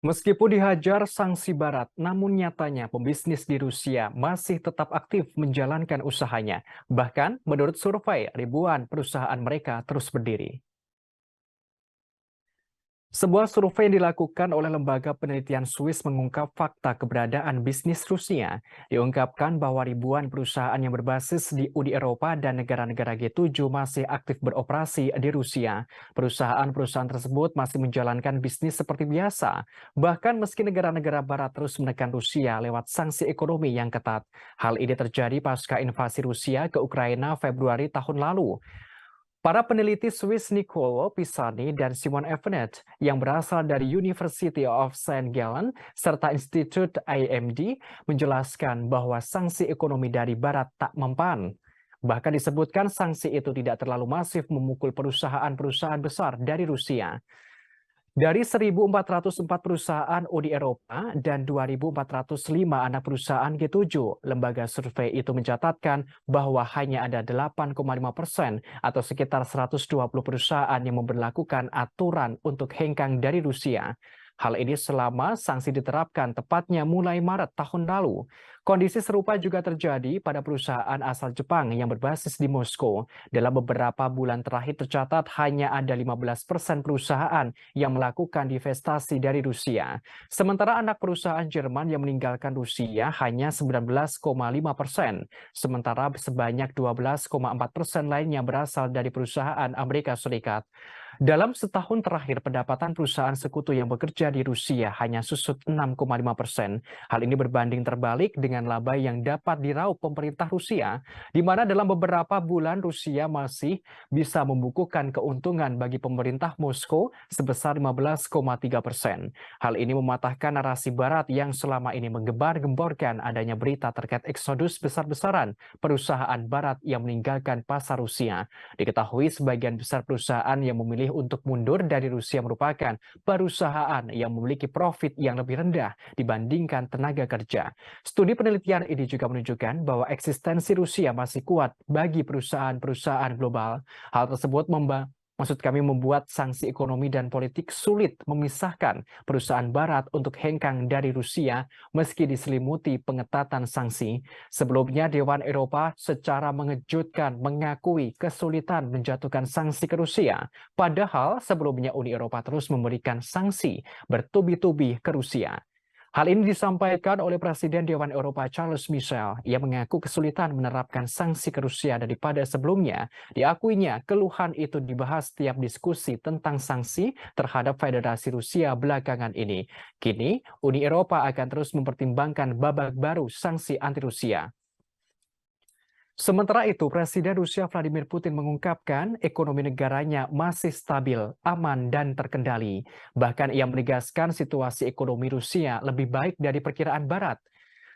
Meskipun dihajar sanksi barat, namun nyatanya pembisnis di Rusia masih tetap aktif menjalankan usahanya. Bahkan menurut survei, ribuan perusahaan mereka terus berdiri. Sebuah survei yang dilakukan oleh lembaga penelitian Swiss mengungkap fakta keberadaan bisnis Rusia. Diungkapkan bahwa ribuan perusahaan yang berbasis di Uni Eropa dan negara-negara G7 masih aktif beroperasi di Rusia. Perusahaan-perusahaan tersebut masih menjalankan bisnis seperti biasa. Bahkan meski negara-negara barat terus menekan Rusia lewat sanksi ekonomi yang ketat. Hal ini terjadi pasca invasi Rusia ke Ukraina Februari tahun lalu. Para peneliti Swiss Nicolo Pisani dan Simon Evenet yang berasal dari University of St. Gallen serta Institute IMD menjelaskan bahwa sanksi ekonomi dari Barat tak mempan. Bahkan disebutkan sanksi itu tidak terlalu masif memukul perusahaan-perusahaan besar dari Rusia. Dari 1.404 perusahaan Uni Eropa dan 2.405 anak perusahaan G7, lembaga survei itu mencatatkan bahwa hanya ada 8,5% atau sekitar 120 perusahaan yang memberlakukan aturan untuk hengkang dari Rusia. Hal ini selama sanksi diterapkan tepatnya mulai Maret tahun lalu. Kondisi serupa juga terjadi pada perusahaan asal Jepang yang berbasis di Moskow. Dalam beberapa bulan terakhir tercatat hanya ada 15% perusahaan yang melakukan divestasi dari Rusia. Sementara anak perusahaan Jerman yang meninggalkan Rusia hanya 19,5%. Sementara sebanyak 12,4% lainnya berasal dari perusahaan Amerika Serikat. Dalam setahun terakhir, pendapatan perusahaan sekutu yang bekerja di Rusia hanya susut 6,5%. Hal ini berbanding terbalik dengan laba yang dapat diraup pemerintah Rusia, di mana dalam beberapa bulan Rusia masih bisa membukukan keuntungan bagi pemerintah Moskow sebesar 15,3%. Hal ini mematahkan narasi Barat yang selama ini menggembar-gemborkan adanya berita terkait eksodus besar-besaran perusahaan Barat yang meninggalkan pasar Rusia. Diketahui sebagian besar perusahaan yang memilih untuk mundur dari Rusia merupakan perusahaan yang memiliki profit yang lebih rendah dibandingkan tenaga kerja. Studi penelitian ini juga menunjukkan bahwa eksistensi Rusia masih kuat bagi perusahaan-perusahaan global. Hal tersebut membuat sanksi ekonomi dan politik sulit memisahkan perusahaan Barat untuk hengkang dari Rusia meski diselimuti pengetatan sanksi. Sebelumnya, Dewan Eropa secara mengejutkan mengakui kesulitan menjatuhkan sanksi ke Rusia. Padahal sebelumnya Uni Eropa terus memberikan sanksi bertubi-tubi ke Rusia. Hal ini disampaikan oleh Presiden Dewan Eropa Charles Michel. Ia mengaku kesulitan menerapkan sanksi ke Rusia daripada sebelumnya. Diakuinya, keluhan itu dibahas setiap diskusi tentang sanksi terhadap Federasi Rusia belakangan ini. Kini, Uni Eropa akan terus mempertimbangkan babak baru sanksi anti-Rusia. Sementara itu, Presiden Rusia Vladimir Putin mengungkapkan ekonomi negaranya masih stabil, aman, dan terkendali. Bahkan ia menegaskan situasi ekonomi Rusia lebih baik dari perkiraan Barat.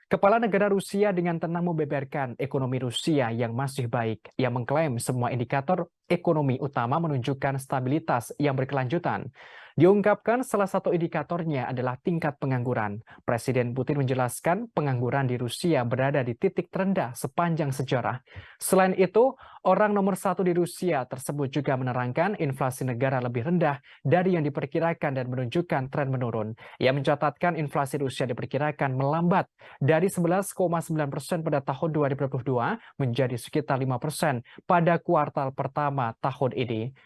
Kepala negara Rusia dengan tenang membeberkan ekonomi Rusia yang masih baik. Ia mengklaim semua indikator ekonomi utama menunjukkan stabilitas yang berkelanjutan. Diungkapkan salah satu indikatornya adalah tingkat pengangguran. Presiden Putin menjelaskan pengangguran di Rusia berada di titik terendah sepanjang sejarah. Selain itu, orang nomor satu di Rusia tersebut juga menerangkan inflasi negara lebih rendah dari yang diperkirakan dan menunjukkan tren menurun. Ia mencatatkan inflasi Rusia diperkirakan melambat dari 11,9% pada tahun 2022 menjadi sekitar 5% pada kuartal pertama tahun ini.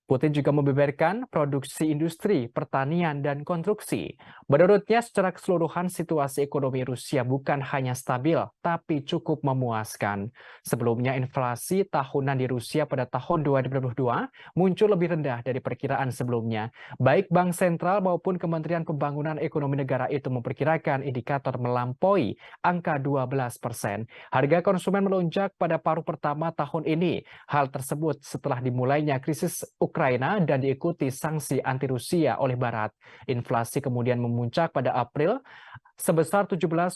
Putin juga membeberkan produksi industri, pertanian, dan konstruksi. Menurutnya, secara keseluruhan situasi ekonomi Rusia bukan hanya stabil, tapi cukup memuaskan. Sebelumnya, inflasi tahunan di Rusia pada tahun 2022 muncul lebih rendah dari perkiraan sebelumnya. Baik Bank Sentral maupun Kementerian Pembangunan Ekonomi Negara itu memperkirakan indikator melampaui angka 12%. Harga konsumen melonjak pada paruh pertama tahun ini. Hal tersebut setelah dimulainya krisis Ukraina dan diikuti sanksi anti-Rusia oleh Barat. Inflasi kemudian memuncak pada April sebesar 17,83%,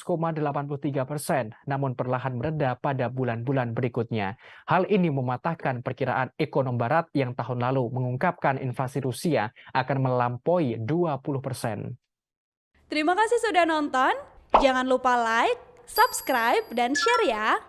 namun perlahan mereda pada bulan-bulan berikutnya. Hal ini mematahkan perkiraan ekonom Barat yang tahun lalu mengungkapkan inflasi Rusia akan melampaui 20%. Terima kasih sudah nonton. Jangan lupa like, subscribe, dan share ya.